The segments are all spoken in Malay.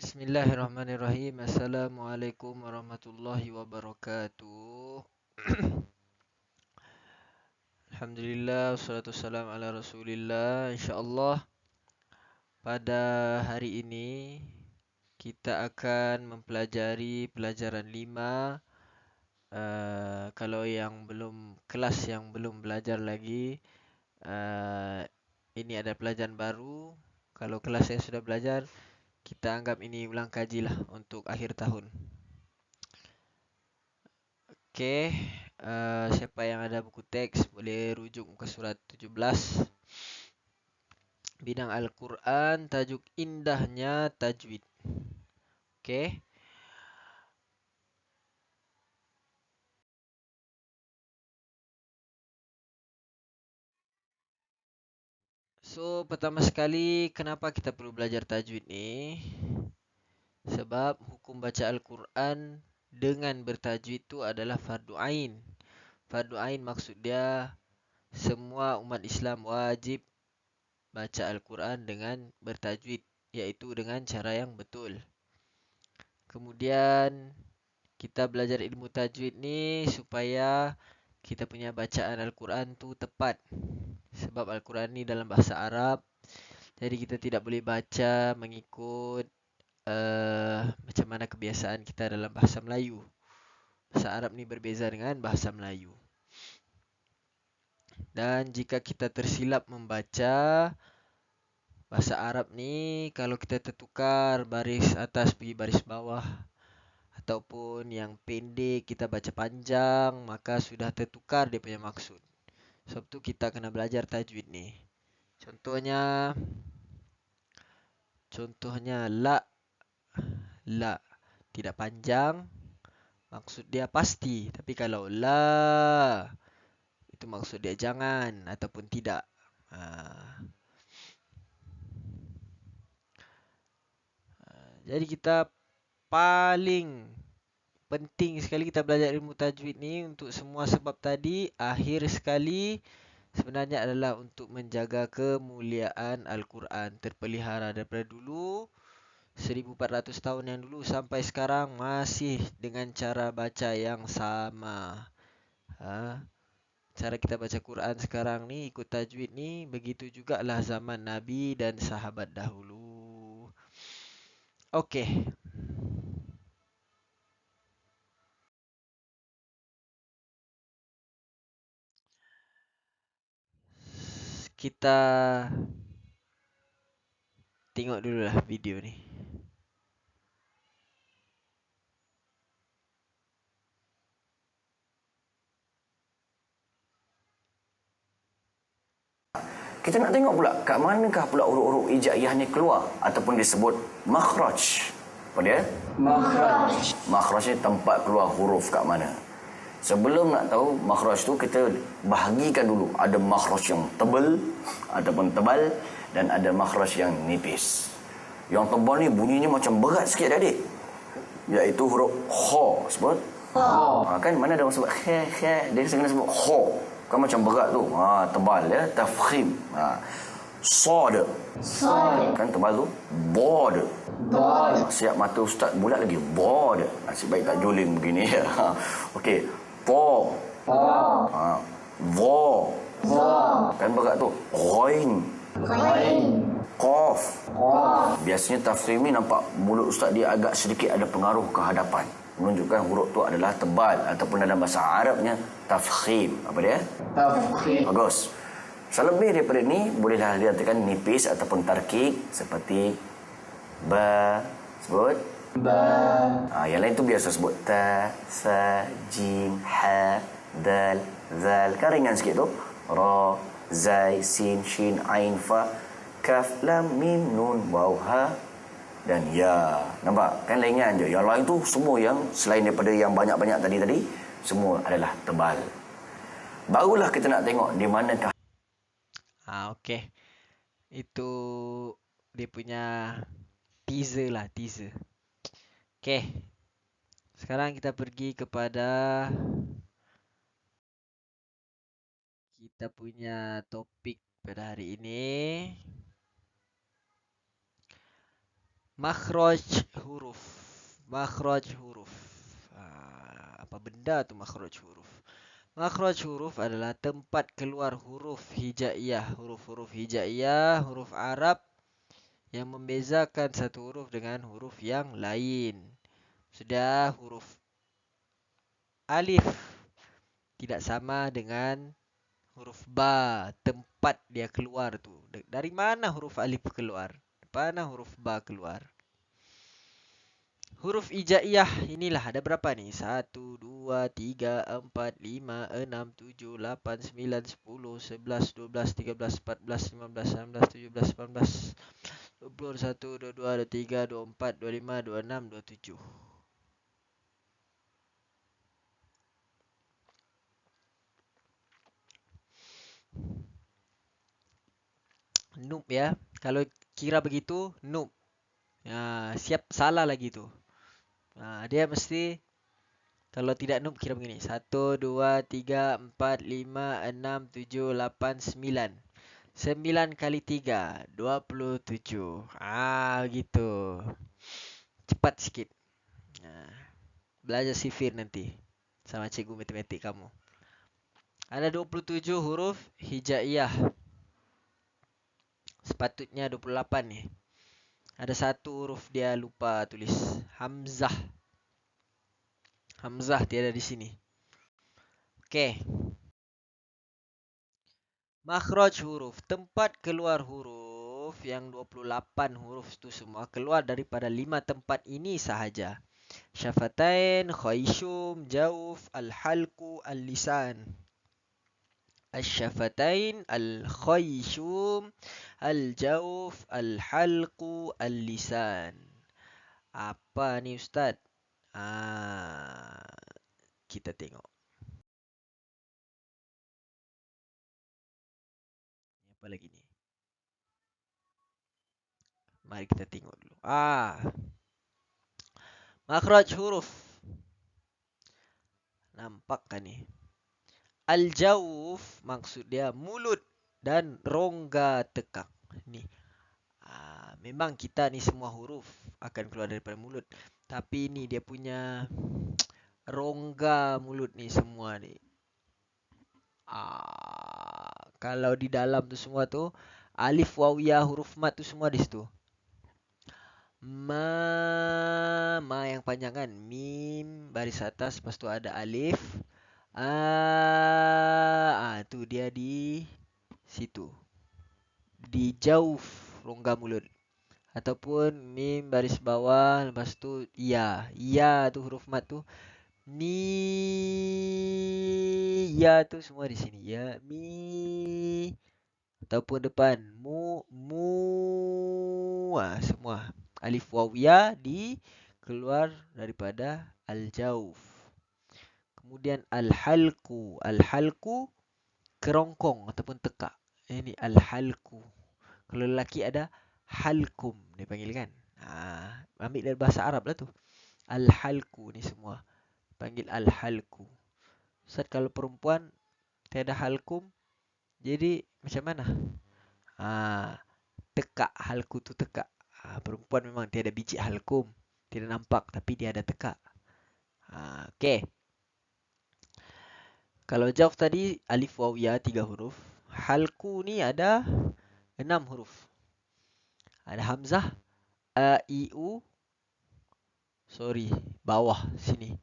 Bismillahirrahmanirrahim. Assalamualaikum warahmatullahi wabarakatuh. Alhamdulillah, wassalatu wassalamu ala rasulillah. InsyaAllah pada hari ini kita akan mempelajari pelajaran 5. Kalau yang belum kelas yang belum belajar lagi, ini ada pelajaran baru. Kalau kelas yang sudah belajar, kita anggap ini ulang kaji lah untuk akhir tahun. Oke, siapa yang ada buku teks boleh rujuk muka surat 17. Bidang Al-Quran, tajuk indahnya tajwid. Oke. So, pertama sekali kenapa kita perlu belajar tajwid ni? Sebab hukum baca Al-Quran dengan bertajwid tu adalah fardu ain. Fardu ain maksud dia semua umat Islam wajib baca Al-Quran dengan bertajwid, iaitu dengan cara yang betul. Kemudian kita belajar ilmu tajwid ni supaya kita punya bacaan Al-Quran tu tepat. Sebab Al-Quran ni dalam bahasa Arab, jadi kita tidak boleh baca mengikut macam mana kebiasaan kita dalam bahasa Melayu. Bahasa Arab ni berbeza dengan bahasa Melayu. Dan jika kita tersilap membaca bahasa Arab ni, kalau kita tertukar baris atas pergi baris bawah, ataupun yang pendek kita baca panjang, maka sudah tertukar dia punya maksud. Sebab tu kita kena belajar tajwid ni. Contohnya la tidak panjang, maksud dia pasti. Tapi kalau la, itu maksud dia jangan ataupun tidak. Jadi kita paling penting sekali kita belajar ilmu tajwid ni untuk semua sebab tadi. Akhir sekali sebenarnya adalah untuk menjaga kemuliaan Al-Quran. Terpelihara daripada dulu, 1400 tahun yang dulu sampai sekarang masih dengan cara baca yang sama. Cara kita baca Quran sekarang ni ikut tajwid ni, begitu jugalah zaman Nabi dan sahabat dahulu. Okey. Kita tengok dululah video ni. Kita nak tengok pula kat manakah pula huruf-huruf hijaiyah ni keluar ataupun disebut makhraj. Apa dia? Makhraj. Makhraj ni tempat keluar huruf kat mana. Sebelum nak tahu makhraj tu, kita bahagikan dulu. Ada makhraj yang tebal ataupun tebal dan ada makhraj yang nipis. Yang tebal ni bunyinya macam berat sikit adik. Iaitu huruf kha. Sebut kha. Kan mana ada orang sebut kha, dia kena sebut kha. Kan macam berat tu. Tebal ya, tafkhim. Sad. Kan tebal tu. Bod. Siap mata ustaz bulat lagi. Bod. Nasib baik tak juling begini. Okey. Po. Vo. Kan berat tu. Ghain. Qaf. Biasanya tafkhim ni nampak mulut ustaz dia agak sedikit ada pengaruh ke hadapan, menunjukkan huruf tu adalah tebal ataupun dalam bahasa Arabnya tafkhim. Apa dia? Tafkhim. Bagus. Selebih daripada ni bolehlah dikatakan nipis ataupun tarkik seperti ba. Sebut ba. Yang lain tu biasa sebut ta, sa, jim, ha, dal, zal. Kan ringan sikit tu. Ra, zai, sin, shin, ain, fa, kaf, lam, mim, nun, waw, ha dan ya. Nampak? Kan ringan je. Yang lain tu semua yang selain daripada yang banyak-banyak tadi semua adalah tebal. Barulah kita nak tengok di manakah. Okey. Itu dia punya teaser lah, teaser. Okey. Sekarang kita pergi kepada kita punya topik pada hari ini. Makhraj huruf. Makhraj huruf. Apa benda tu makhraj huruf? Makhraj huruf adalah tempat keluar huruf hijaiyah. Huruf-huruf hijaiyah, huruf Arab yang membezakan satu huruf dengan huruf yang lain. Sudah huruf alif tidak sama dengan huruf ba. Tempat dia keluar tu. Dari mana huruf alif keluar? Dari mana huruf ba keluar? Huruf hijaiyah inilah ada berapa ni? 1, 2, 3, 4, 5, 6, 7, 8, 9, 10, 11, 12, 13, 14, 15, 16, 17, 18, 21, 22, 23, 24, 25, 26, 27. Noob ya. Kalau kira begitu, noob. Siap salah lagi tu. Dia mesti kalau tidak noob kira begini. 1, 2, 3, 4, 5, 6, 7, 8, 9. 9 kali 3, 27. Gitu. Cepat sikit. Belajar sifir nanti. Sama cikgu matematik kamu. Ada 27 huruf hijaiyah. Sepatutnya 28 ni. Ada satu huruf dia lupa tulis. Hamzah. Hamzah tiada di sini. Okey. Makhraj huruf. Tempat keluar huruf yang 28 huruf tu semua keluar daripada 5 tempat ini sahaja. Syafatain, khayshum, jauf, al-halku, al-lisan. Al-syafatain, al-khayshum, al-jauf, al-halku, al-lisan. Apa ni Ustaz? Kita tengok. Apa lagi ni? Mari kita tengok dulu. Makhraj huruf. Nampak kan ni? Al-jauf maksud dia mulut dan rongga tekak. Ni. Memang kita ni semua huruf akan keluar daripada mulut. Tapi ni dia punya rongga mulut ni semua ni. Kalau di dalam tu semua tu alif waw ya huruf mat tu semua di situ. Ma yang panjang kan, mim baris atas lepas tu ada alif. Tu dia di situ. Di jauf rongga mulut. Ataupun mim baris bawah lepas tu ya. Ya tu huruf mat tu. Mi ya tu semua di sini ya. Mi ataupun depan mu semua alif waw ya di keluar daripada al-jauf. Kemudian al-halku. Al-halku kerongkong ataupun tekak. Ini al-halku. Kalau lelaki ada halkum dia panggil kan. Ambil dari bahasa Arab lah tu. Al-halku ni semua panggil al-halku. Ustaz kalau perempuan tiada halkum jadi macam mana? Tekak halku tu tekak. Perempuan memang tiada biji halkum. Tidak nampak tapi dia ada tekak. Okey. Kalau jauf tadi alif waw ya 3 huruf. Halku ni ada 6 huruf. Ada hamzah, a i u. Bawah sini.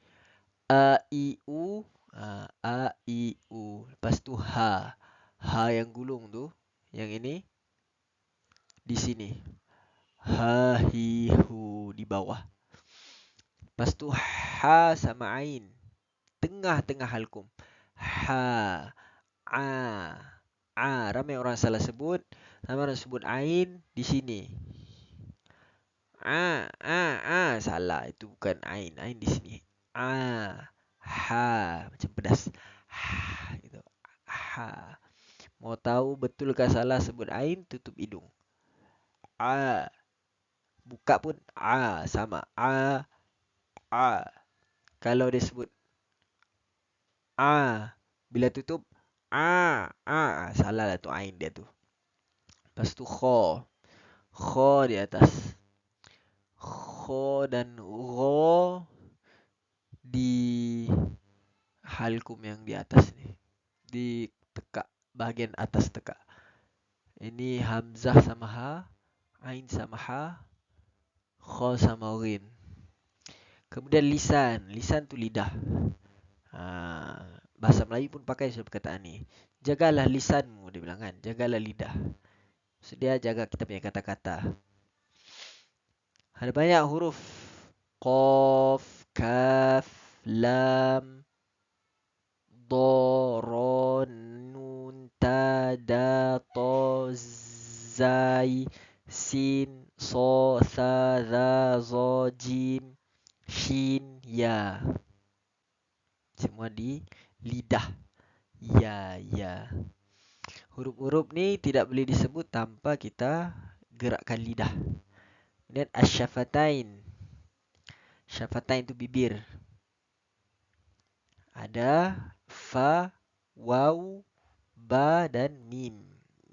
A i u, a i u. Lepas tu ha. Ha yang gulung tu, yang ini di sini. Ha hi hu di bawah. Lepas tu ha sama ain. Tengah-tengah halkum. Ha, ramai orang salah sebut. Ramai orang sebut ain di sini. Salah, itu bukan ain. Ain di sini. Ha, macam pedas. Gitu. Ha. Mau tahu betul ke salah sebut ain, tutup hidung. Buka pun sama. Kalau dia sebut bila tutup salah lah tu ain dia tu. Lepas tu kho di atas. kho dan ro di halkum yang di atas nih. Di tekak, bagian atas tekak. Ini hamzah sama ha, ain sama ha, kho sama ghin. Kemudian lisan. Lisan tu lidah. Bahasa Melayu pun pakai perkataan ni. Jagalah lisanmu, dia bilang kan. Jagalah lidah. Maksud dia jaga kita punya kata-kata. Ada banyak huruf. Qaf, kaf, lam, do, ro, nun, ta, da, to, zai, sin, so, sa, za, zo, jim, shin, ya. Semua di lidah. Ya, ya. Huruf-huruf ni tidak boleh disebut tanpa kita gerakkan lidah. Kemudian asyafatain. Syafatain itu bibir. Ada fa, waw, ba dan mim.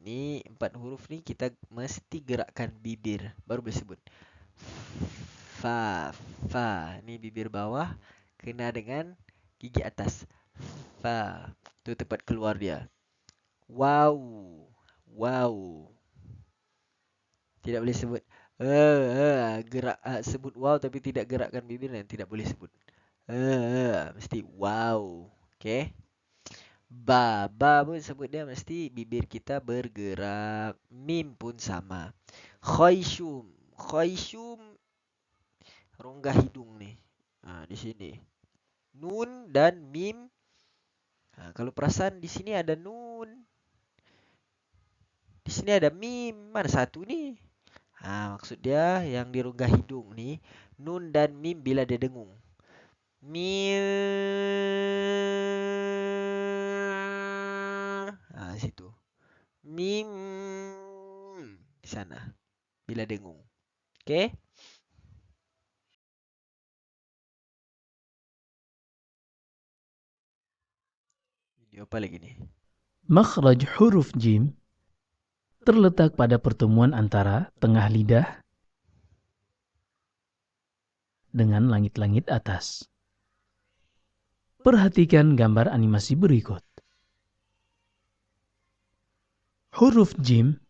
Ni 4 huruf ni kita mesti gerakkan bibir baru boleh sebut. Fa, fa. Ni bibir bawah kena dengan gigi atas. Fa. Tu tempat keluar dia. Wow. Wow. Tidak boleh sebut gerak sebut wow tapi tidak gerakkan bibir dan tidak boleh sebut. Mesti wow. Okey. Ba, ba pun sebut dia mesti bibir kita bergerak. Mim pun sama. Khayshum. Khayshum rongga hidung ni. Di sini. Nun dan mim. Kalau perasan di sini ada nun. Di sini ada mim. Mana satu ni? Maksud dia yang di rongga hidung ni, nun dan mim bila dia dengung. Mim. Situ. Mim. Di sana. Bila dengung. Okey? Video apa lagi ni? Makhraj huruf jim terletak pada pertemuan antara tengah lidah dengan langit-langit atas. Perhatikan gambar animasi berikut. Huruf jim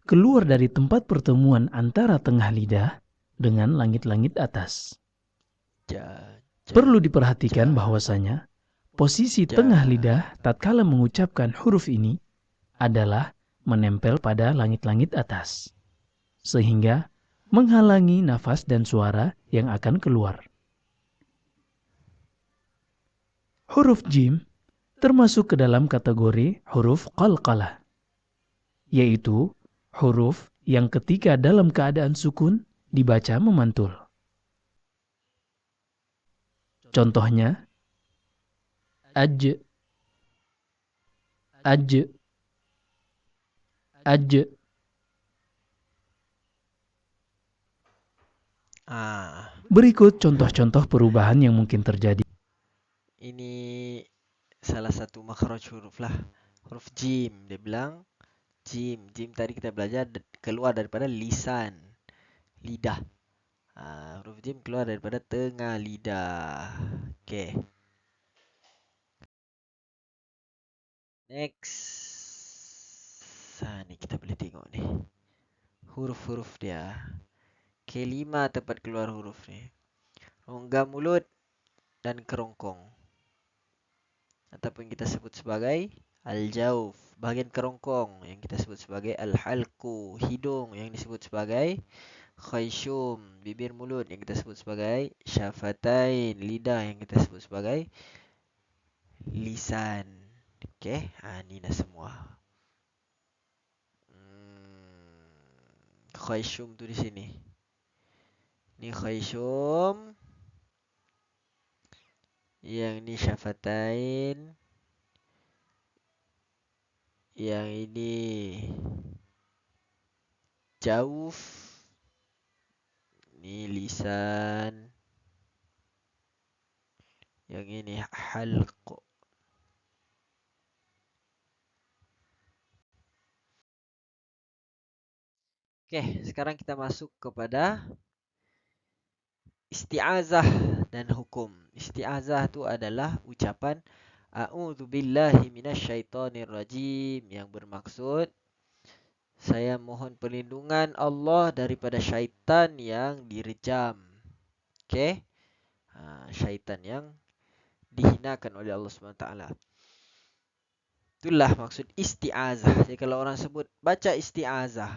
keluar dari tempat pertemuan antara tengah lidah dengan langit-langit atas. Perlu diperhatikan bahwasanya posisi tengah lidah tatkala mengucapkan huruf ini adalah menempel pada langit-langit atas, sehingga menghalangi nafas dan suara yang akan keluar. Huruf jim termasuk ke dalam kategori huruf qalqalah, yaitu huruf yang ketika dalam keadaan sukun dibaca memantul. Contohnya, aj, aj, aj. Berikut contoh-contoh perubahan yang mungkin terjadi. Ini salah satu makhraj huruf lah. Huruf jim. Dia bilang jim. Jim tadi kita belajar keluar daripada lisan. Lidah. Huruf jim keluar daripada tengah lidah. Okey. Next. Ni kita boleh tengok ni. Huruf-huruf dia. Kelima tempat keluar huruf ni. Rongga mulut dan kerongkong. Ataupun kita sebut sebagai al-jauf. Bahagian kerongkong yang kita sebut sebagai al-halku. Hidung yang disebut sebagai khayshum. Bibir mulut yang kita sebut sebagai syafatain. Lidah yang kita sebut sebagai lisan. Okey, ni dah semua. Khayshum tu di sini. Ni khayshum. Yang ni syafatain. Yang ini jauf. Ni lisan. Yang ini halq. Okey, sekarang kita masuk kepada isti'azah dan hukum. Isti'azah tu adalah ucapan a'udzubillahi minasyaitonirrajim yang bermaksud saya mohon perlindungan Allah daripada syaitan yang direjam. Okey? Syaitan yang dihinakan oleh Allah SWT. Itulah maksud isti'azah. Jadi kalau orang sebut baca isti'azah,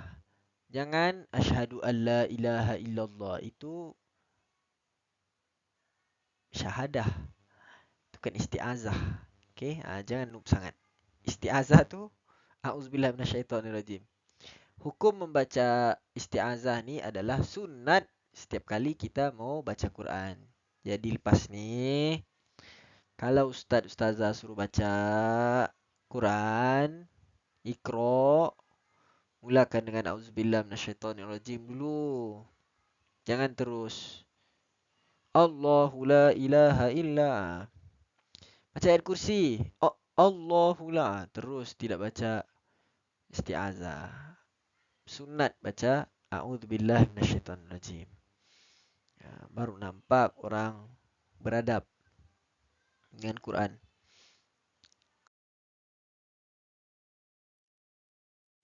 jangan asyhadu alla ilaha illallah. Itu syahadah. Itu kan isti'azah. Okey? Jangan noob sangat. Isti'azah tu a'udzubillahi minasyaitonirrajim. Hukum membaca isti'azah ni adalah sunat setiap kali kita mau baca Quran. Jadi lepas ni, kalau ustazah suruh baca Quran, Iqra, mulakan dengan auzubillahi minasyaitonirrajim dulu. Jangan terus Allahu la ilaha illa. Baca ayat kursi. Allahu la. Terus tidak baca isti'azah. Sunat baca a'udzubillahi minasyaitonirrajim. Baru nampak orang beradab dengan Quran.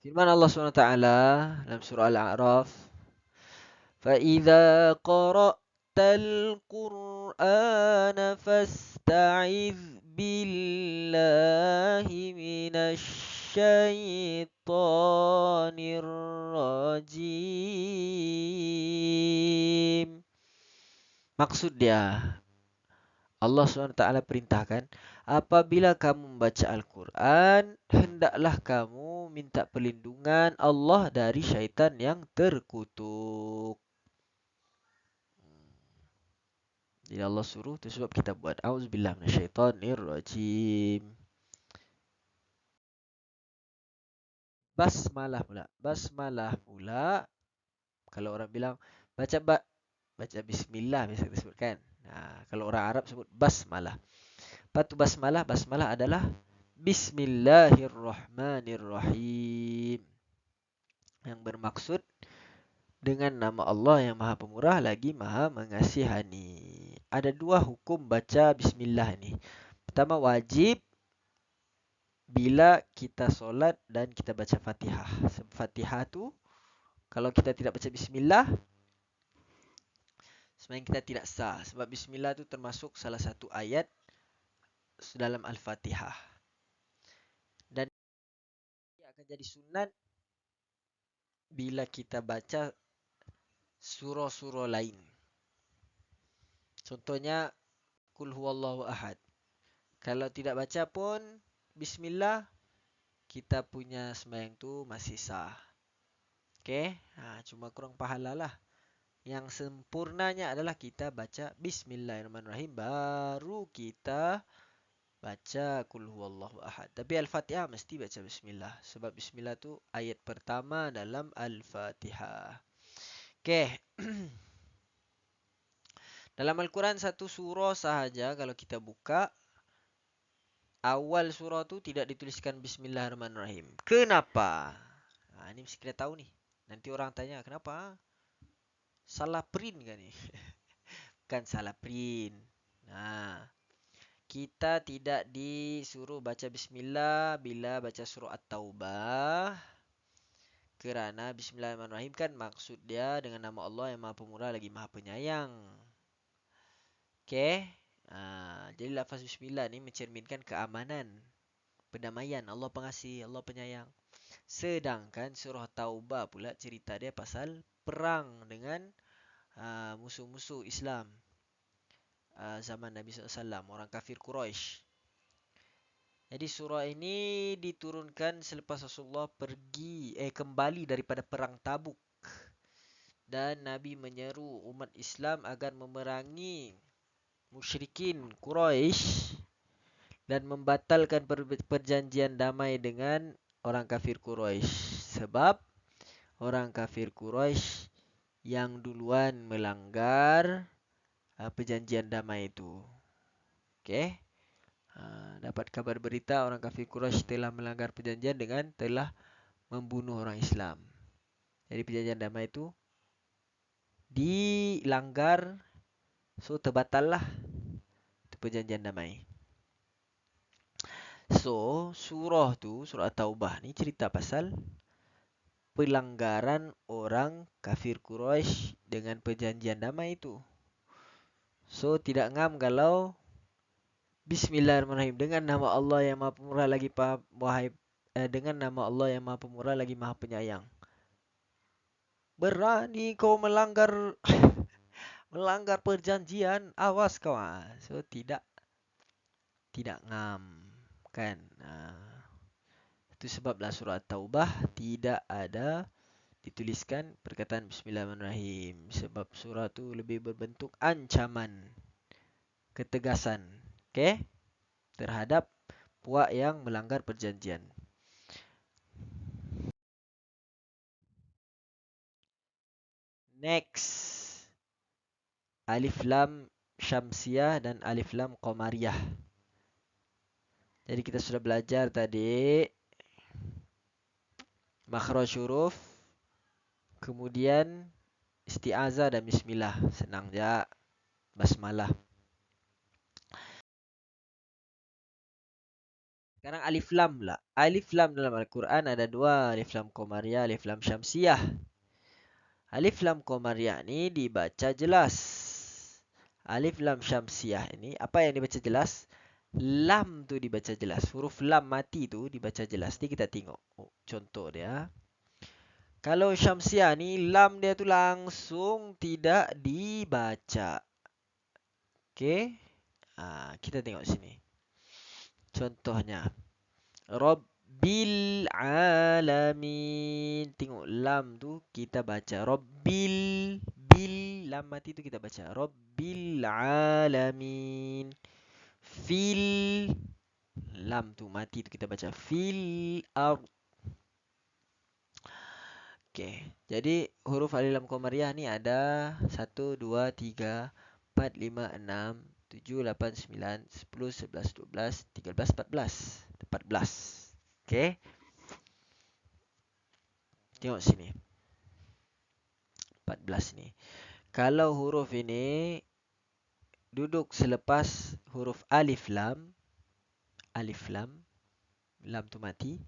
Firman Allah SWT dalam surah Al-A'raf, فَإِذَا قَرَأْتَ الْقُرْآنَ فَاسْتَعِذْ بِاللَّهِ مِنَ الشَّيْطَانِ الرَّجِيمِ. Maksud dia, Allah SWT perintahkan, apabila kamu membaca Al-Quran, hendaklah kamu minta perlindungan Allah dari syaitan yang terkutuk. Jadi Allah suruh tu sebab kita buat auzubillahi minasyaitonirrajim. Basmalah pula. Basmalah pula. Kalau orang bilang baca bismillah biasa kita sebutkan. Kalau orang Arab sebut basmalah. Patu basmalah adalah Bismillahirrahmanirrahim, yang bermaksud dengan nama Allah yang Maha Pemurah lagi Maha Mengasihani. Ada dua hukum baca bismillah ni. Pertama, wajib bila kita solat dan kita baca Fatihah. Fatihah tu kalau kita tidak baca bismillah, sebenarnya kita tidak sah. Sebab bismillah tu termasuk salah satu ayat dalam Al-Fatihah. Dan ia akan jadi sunat bila kita baca surah-surah lain. Contohnya Qul huwallahu ahad. Kalau tidak baca pun bismillah, kita punya sembahyang tu masih sah. Okey? Cuma kurang pahala lah. Yang sempurnanya adalah kita baca bismillahirrahmanirrahim, baru kita baca Qul huwallahu ahad. Tapi Al-Fatihah mesti baca bismillah. Sebab bismillah tu ayat pertama dalam Al-Fatihah. Okey. Dalam Al-Quran satu surah sahaja kalau kita buka, awal surah tu tidak dituliskan Bismillahirrahmanirrahim. Kenapa? Ini mesti kita tahu ni. Nanti orang tanya, kenapa? Salah print kan ni? Bukan salah print. Kita tidak disuruh baca Bismillah bila baca surah At-Taubah. Kerana Bismillahirrahmanirrahim kan maksud dia dengan nama Allah yang Maha Pemurah lagi Maha Penyayang. Okey. Jadi lafaz bismillah ni mencerminkan keamanan, pendamaian, Allah pengasih, Allah penyayang. Sedangkan surah Taubah pula cerita dia pasal perang dengan musuh-musuh Islam zaman Nabi SAW, orang kafir Quraisy. Jadi surah ini diturunkan selepas Rasulullah kembali daripada perang Tabuk. Dan Nabi menyeru umat Islam agar memerangi musyrikin Quraisy dan membatalkan perjanjian damai dengan orang kafir Quraisy. Sebab orang kafir Quraisy yang duluan melanggar perjanjian damai itu. Okey. Dapat kabar berita orang kafir Quraisy telah melanggar perjanjian dengan telah membunuh orang Islam. Jadi perjanjian damai itu dilanggar So terbatal lah itu perjanjian damai. So surah Taubah ni cerita pasal pelanggaran orang kafir Quraisy dengan perjanjian damai itu. So tidak ngam kalau Bismillahirrahmanirrahim, dengan nama Allah yang Maha Pemurah lagi dengan nama Allah yang Maha Pemurah lagi Maha Penyayang. Berani kau melanggar perjanjian, awas kau. So tidak ngam kan. Itu sebablah surah Taubah tidak ada dituliskan perkataan Bismillahirrahmanirrahim, sebab surah tu lebih berbentuk ancaman, ketegasan, terhadap puak yang melanggar perjanjian. Next, alif lam syamsiyah dan alif lam qamariyah. Jadi kita sudah belajar tadi makhraj huruf, kemudian isti'azah dan bismillah. Senang je. Basmalah. Sekarang alif lam pula. Alif lam dalam Al-Quran ada dua. Alif lam qamariyah, alif lam syamsiyah. Alif lam qamariyah ni dibaca jelas. Alif lam syamsiyah ini apa yang dibaca jelas? Lam tu dibaca jelas. Huruf lam mati tu dibaca jelas. Ni kita tengok. Contoh dia. Kalau syamsiyah ni lam dia tu langsung tidak dibaca. Okey. Kita tengok sini. Contohnya. Rabbil alamin. Tengok lam tu kita baca. Rabbil. Bil. Lam mati tu kita baca. Rabbil alamin. Fil. Lam tu mati tu kita baca. Fil ard. Okey. Jadi huruf alif lam qamariyah ni ada 1, 2, 3, 4, 5, 6, 7, 8, 9, 10, 11, 12, 13, 14. 14. Okey. Tengok sini. 14 ni. Kalau huruf ini duduk selepas huruf alif lam, lam tu mati,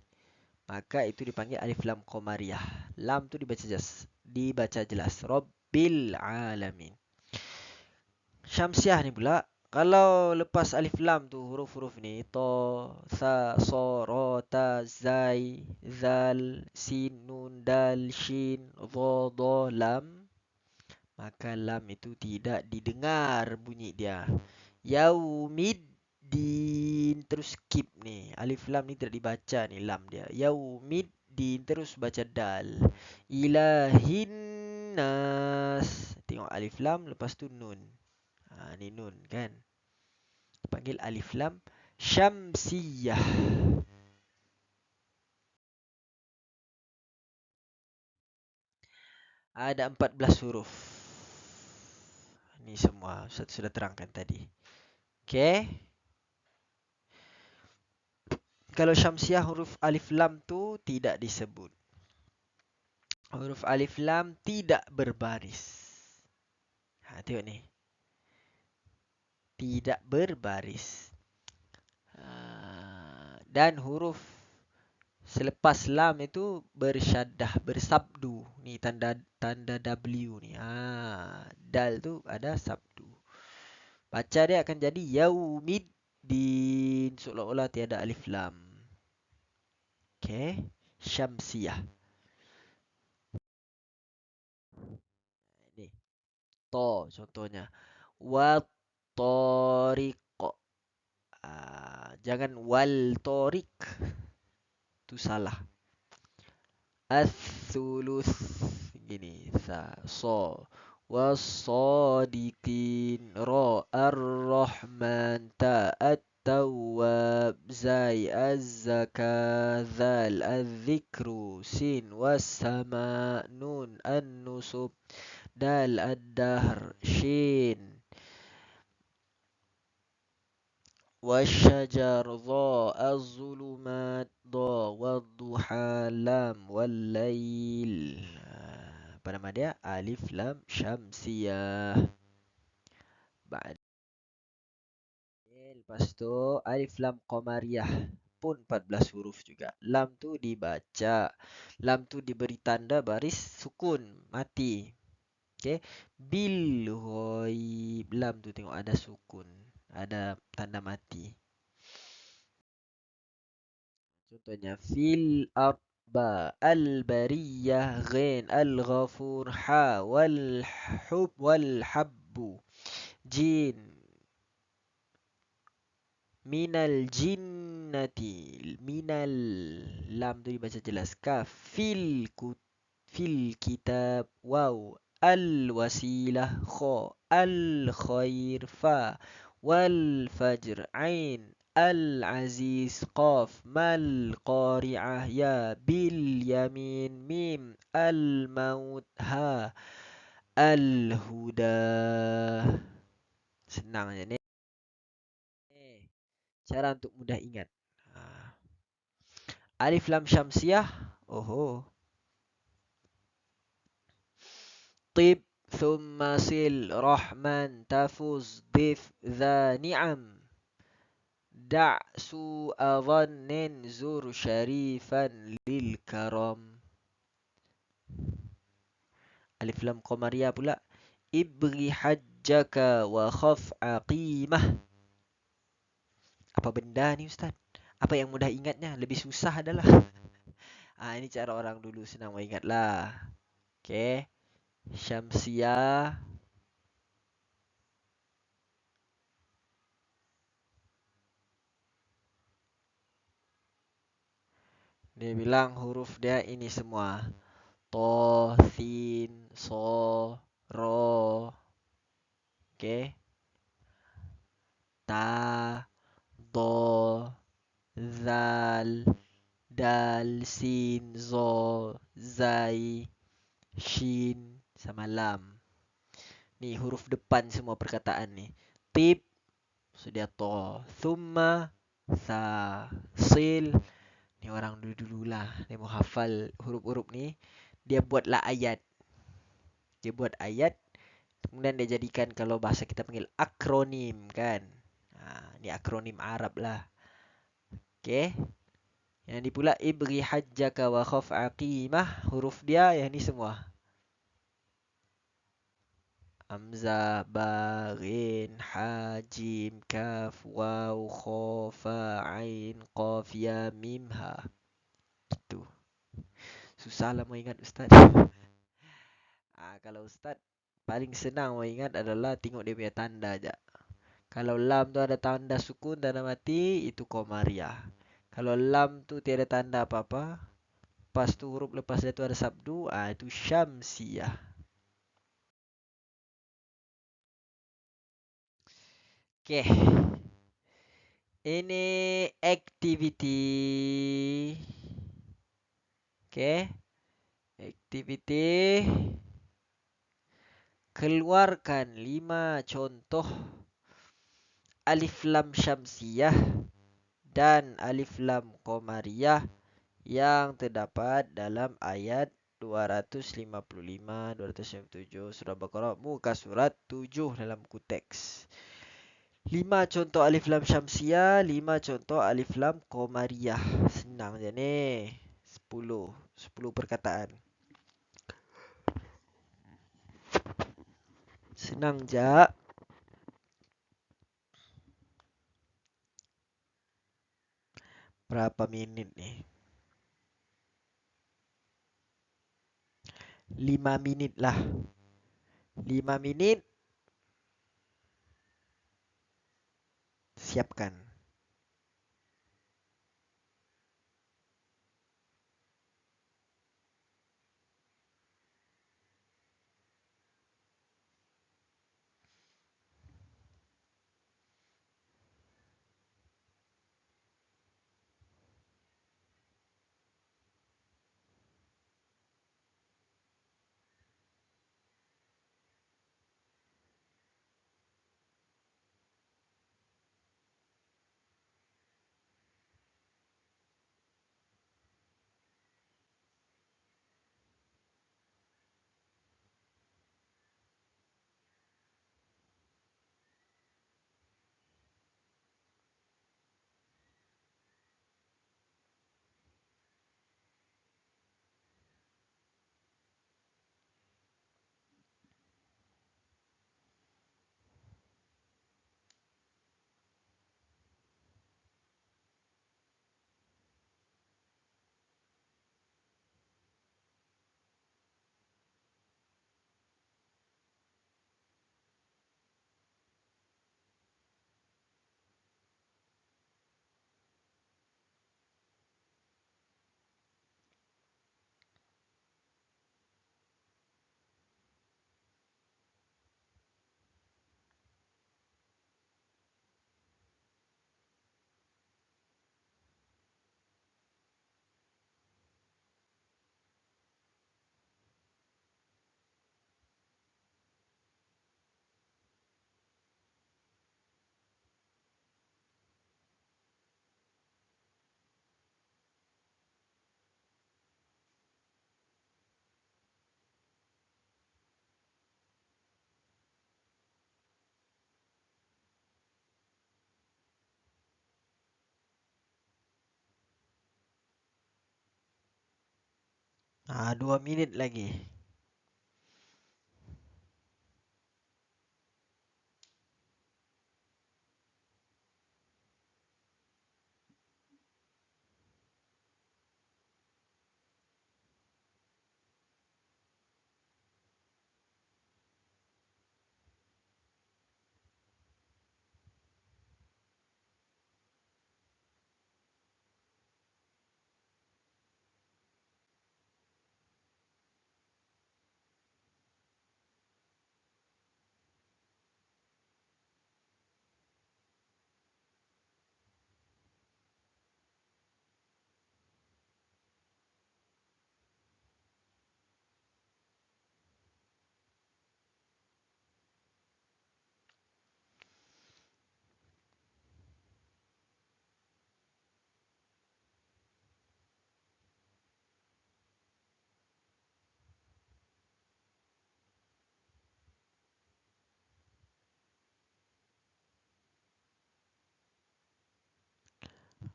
maka itu dipanggil alif lam qamariyah. Lam tu dibaca jelas. Rabbil alamin. Syamsiah ni pula, kalau lepas alif lam tu huruf-huruf ni, to, sa, so, ro, ta, zai, zal, sin, nun, dal, shin, dho, do, lam, maka lam itu tidak didengar bunyi dia. Yaumiddin, terus skip ni. Alif lam ni tidak dibaca ni lam dia. Yaumiddin, terus baca dal. Ilahin nas. Tengok alif lam lepas tu nun. Ni nun kan. Panggil alif lam syamsiyah. Ada 14 huruf. Ni semua Ustaz sudah terangkan tadi. Okey. Kalau syamsiyah huruf alif lam tu tidak disebut. Huruf alif lam tidak berbaris. Tengok ni. Tidak berbaris. Dan huruf selepas lam itu bersyaddah, bersabdu. Ni tanda W ni. Dal tu ada sabdu. Baca dia akan jadi yaumiddin, seolah-olah tiada alif lam. Okey, syamsiyah. Ni. To contohnya. Wa tariq. Jangan wal tariq. Tu salah. As-sulus. Gini. So. Was-sadiqin. Ra. Ar-Rahman. Ta. At-Tawwab. Zai. Az-Zaka. Zal. Az-Zikru. Sin. Was-Sama. Nun. An-Nusub. Dal. Ad-Dahr. Shin. والشجر ضاء الظلمات ضاء والضحى لام والليل. Apa nama dia? Alif lam syamsiyah. Ba'd. Lepas tu alif lam qamariyah pun 14 huruf juga. Lam tu dibaca. Lam tu diberi tanda baris sukun, mati. Okey. Bil ghaib. Lam tu tengok ada sukun, ada tanda mati. Contohnya fil arba al bariyah ghain al ghafur ha wal hub wal habbu jin minal jinnati minal lam tu dibaca jelas kaf fil kitab waw al wasilah kha al khair fa wal fajr ain al aziz qaf mal qari'ah ya bil yamin mim al maut ha al huda. Senang je ni. Cara untuk mudah ingat. Alif lam syamsiah. Oh. Tib thumma sil rahman tafuz dif dha ni'am. Da' su'a dhannin zur syarifan lil karam. Alif lam qamariyah pula. Ibri hajjaka wa khaf aqimah. Apa benda ni Ustaz? Apa yang mudah ingatnya? Lebih susah adalah. Ini cara orang dulu senang ingat lah. Okey. Syamsiah. Dia bilang huruf dia ini semua. To, sin, so, ro. Okey. Ta, do, zal, dal, sin, zo, zai, shin, sama lam. Ni huruf depan semua perkataan ni. Tib, sudah to. Thumma, sa, sil. Ni orang dulu-dulu lah. Dia mau hafal huruf-huruf ni. Dia buatlah ayat. Dia buat ayat. Kemudian dia jadikan kalau bahasa kita panggil akronim kan. Ni akronim Arab lah. Okay. Yang ni pula ibri hajjaka wa khaf aqimah. Huruf dia yang ni semua. Hamzah, ba, ghin, ha, jim, kaf, waw, kha, fa, ain, qaf, ya, mim, ha. Gitu. Susah lah mau ingat Ustaz. Kalau Ustaz paling senang mau ingat adalah tengok dia punya tanda je. Kalau lam tu ada tanda sukun, tanda mati, itu qamariyah. Kalau lam tu tiada tanda apa-apa, lepas tu huruf lepas dia tu ada sabdu, itu syamsiyah. Okey. Ini aktiviti. Okey. Aktiviti. Keluarkan 5 contoh alif lam syamsiyah dan alif lam qamariyah yang terdapat dalam ayat 255-257 surah Baqarah muka surat 7 dalam buku teks. 5 contoh alif lam syamsiyah, 5 contoh alif lam qamariyah. Senang je ni. 10 perkataan. Senang je. Berapa minit ni? 5 minit lah. 5 minit. Siapkan. 2 minit lagi.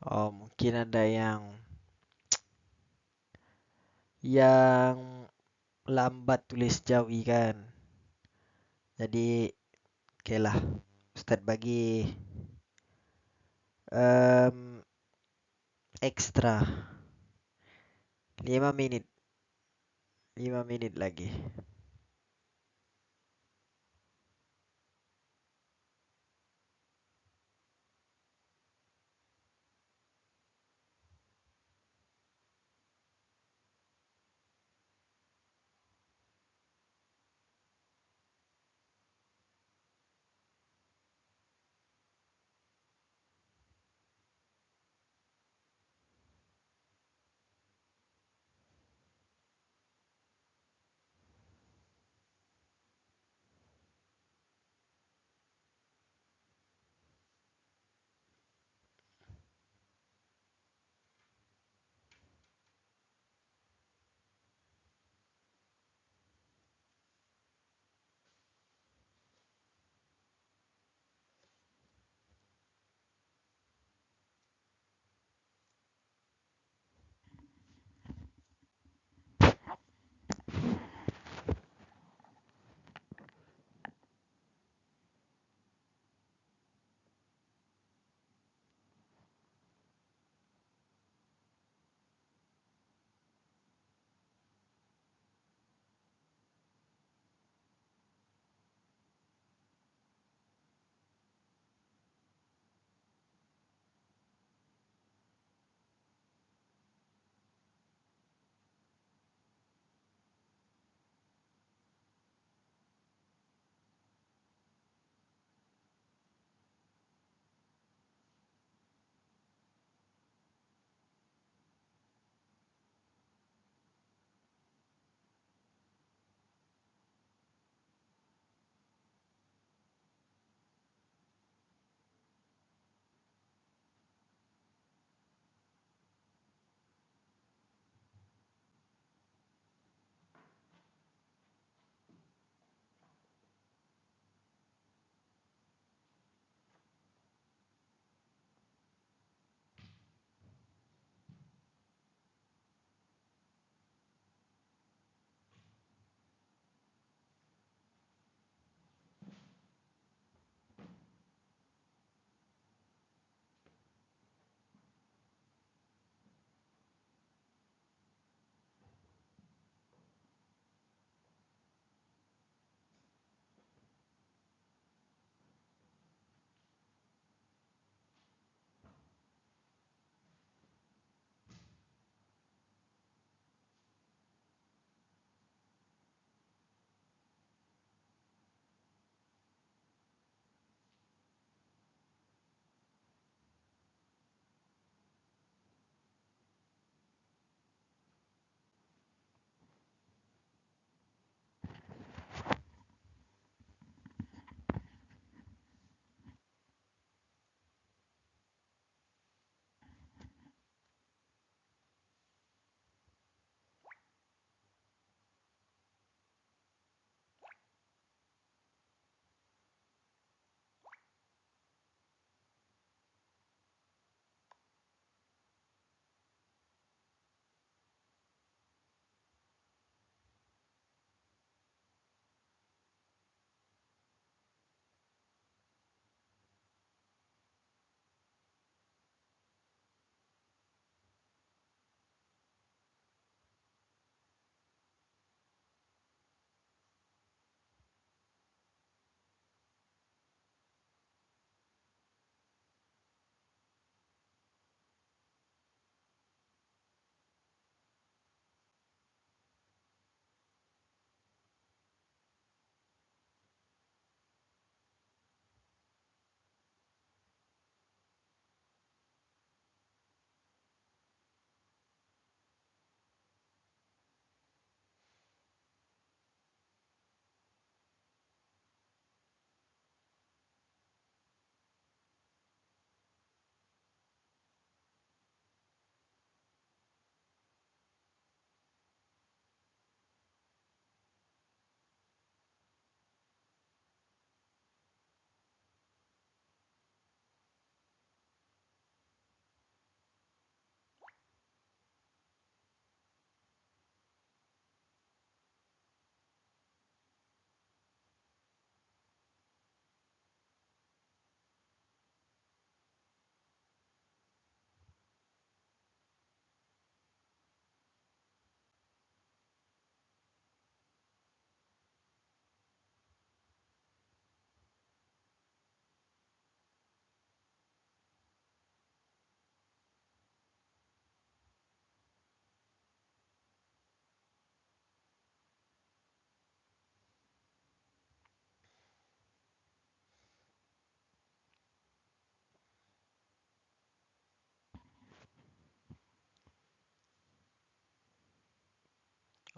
Oh, mungkin ada yang lambat tulis Jawi kan. Jadi, oke lah. Ustaz bagi em, ekstra 5 menit. 5 menit lagi.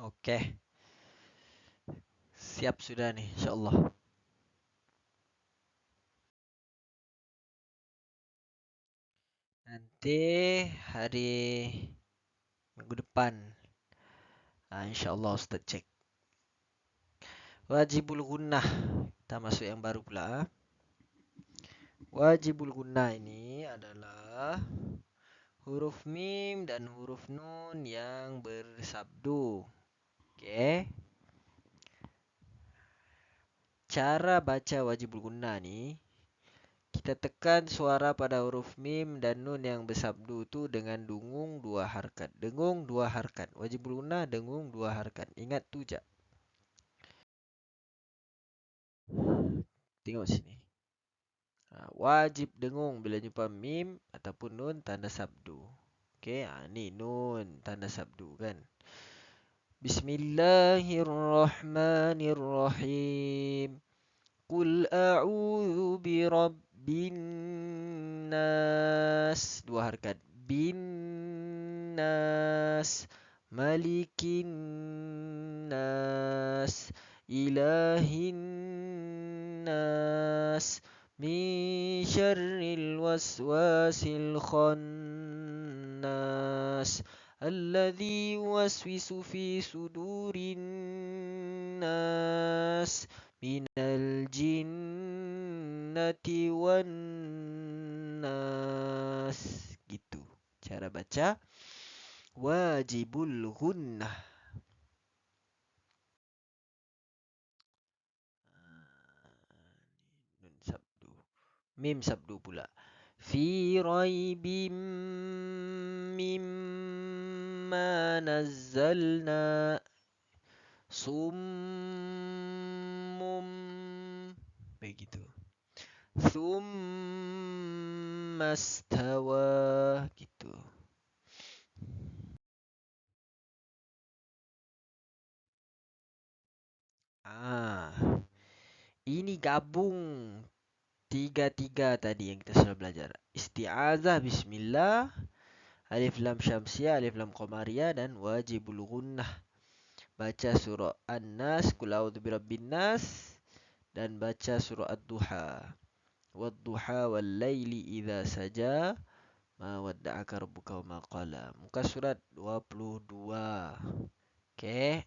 Okey. Siap sudah nih, insyaAllah. Nanti hari minggu depan, insyaAllah Ustaz cek. Wajibul gunnah. Kita masuk yang baru pula. Wajibul gunnah ini adalah huruf mim dan huruf nun yang bersabdu. Okey. Cara baca wajibul gunnah ni, kita tekan suara pada huruf mim dan nun yang bersabdu tu dengan dengung 2 harkat. Dengung 2 harkat. Wajibul gunnah dengung 2 harkat. Ingat tu je. Tengok sini. Wajib dengung bila jumpa mim ataupun nun tanda sabdu. Okey, ni nun tanda sabdu kan. Bismillahirrahmanirrahim. Qul a'udzu birabbin nas. 2 harkat. Bin nas, malikin nas, ilahin nas, min syarril waswasil khannas, alladzi yuwaswisu fi sudurin nas, minal jinnati wan nas. Gitu cara baca wajibul gunnah. Nun sabdu. Mim sabdu pula. Fi raibim mimma nazzalna summum. Begitu. Thumma stawa. Gitu. Ini gabung tiga-tiga tadi yang kita sudah belajar. Isti'azah, bismillah, alif lam syamsiyah, alif lam qamariyah dan wajibul gunnah. Baca surah An-Nas, Qul a'udzu birabbin nas dan baca surah Ad-Duha. Wad-duha wal laili idza saja ma wadda'aka rabbuka wa ma qala. Muka surat 22. Okey.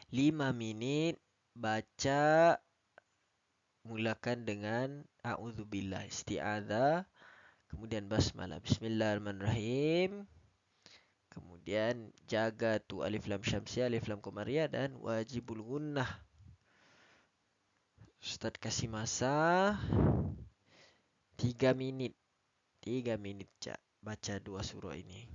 5 minit baca, mulakan dengan a'udzubillah, isti'adzah, kemudian basmalah, bismillahirrahmanirrahim, kemudian jaga tu alif lam syamsiyah, alif lam qamariyah dan wajibul gunnah. Ustaz kasih masa 3 minit. 3 minit je baca 2 surah ini.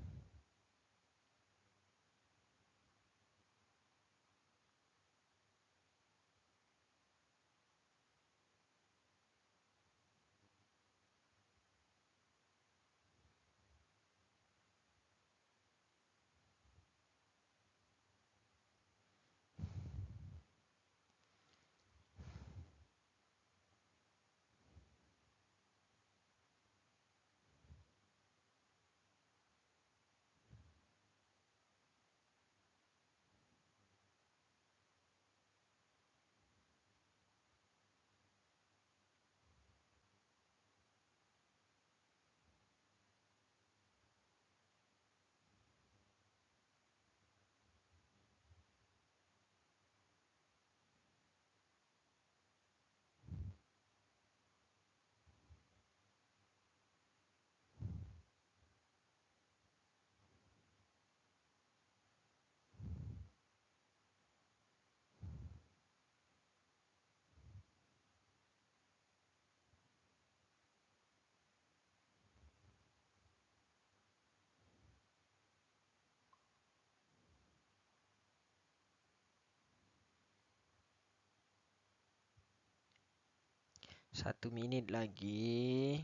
Satu minit lagi.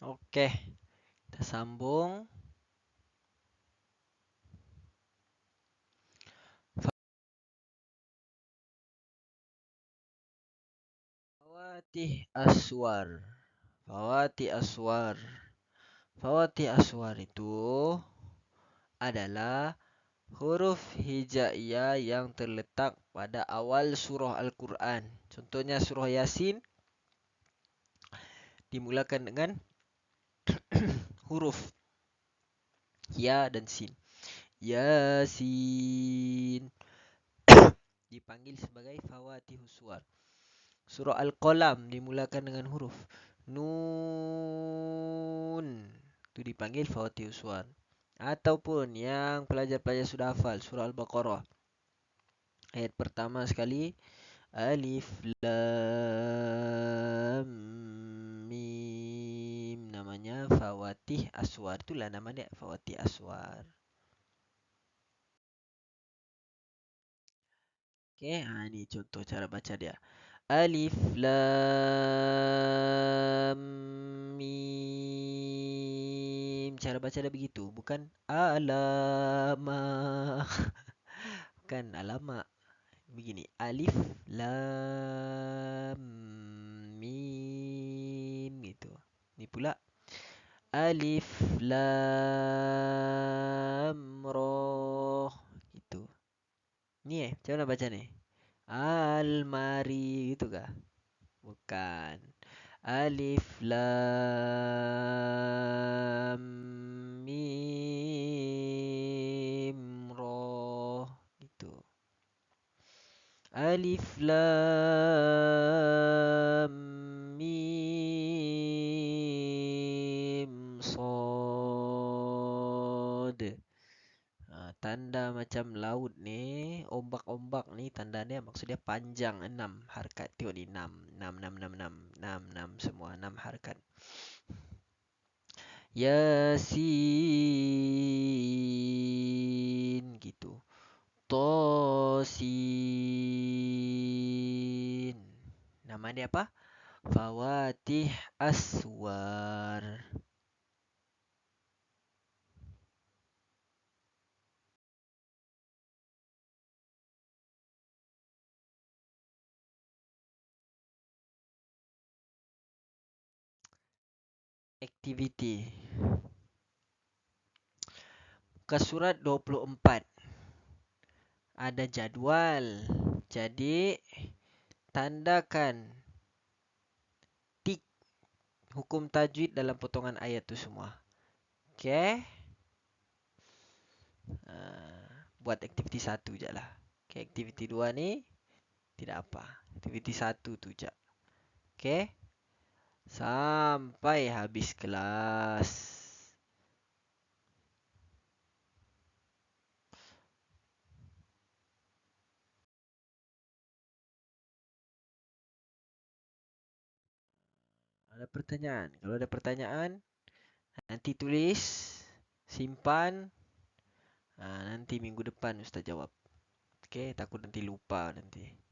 Oke, kita sambung. Fawatih aswar. Fawatih aswar. Fawatih aswar itu adalah huruf hijaiyah yang terletak pada awal surah Al-Quran. Contohnya surah Yasin dimulakan dengan huruf ya dan sin. Yasin dipanggil sebagai fawatihus suwar. Surah Al-Qalam dimulakan dengan huruf nun. Itu dipanggil fawatihus suwar. Ataupun yang pelajar-pelajar sudah hafal surah Al-Baqarah. Ayat pertama sekali Alif Lam Mim, namanya Fawatih Aswar. Itulah nama dia, Fawatih Aswar. Okey, ini contoh cara baca dia. Alif Lam Mim. Cara baca dia begitu, bukan alama. Bukan alama. Begini, Alif Lam Mim gitu. Ni pula Alif Lam Ra gitu. Ni macam mana baca ni? Almari gitu kah? Bukan. Alif Lam Mim Ra gitu. Alif Lam Mim Sad. Tanda macam laut ni, ombak-ombak ni tanda dia maksudnya panjang 6 harakat. Tengok ni 6, 6, 6, 6, 6, 6, 6 semua 6 harakat. Yasin gitu. Tosin. Nama dia apa? Fawatih Aswar. Aktiviti. Muka surat 24. Ada jadual. Jadi tandakan tik hukum tajwid dalam potongan ayat tu semua. Okey. Buat aktiviti 1 je lah. Okey, aktiviti 2 ni tidak apa. Aktiviti 1 tu je. Okey. Sampai habis kelas. Ada pertanyaan? Kalau ada pertanyaan, nanti tulis, simpan. Nanti minggu depan Ustaz jawab. Okey, takut nanti lupa nanti.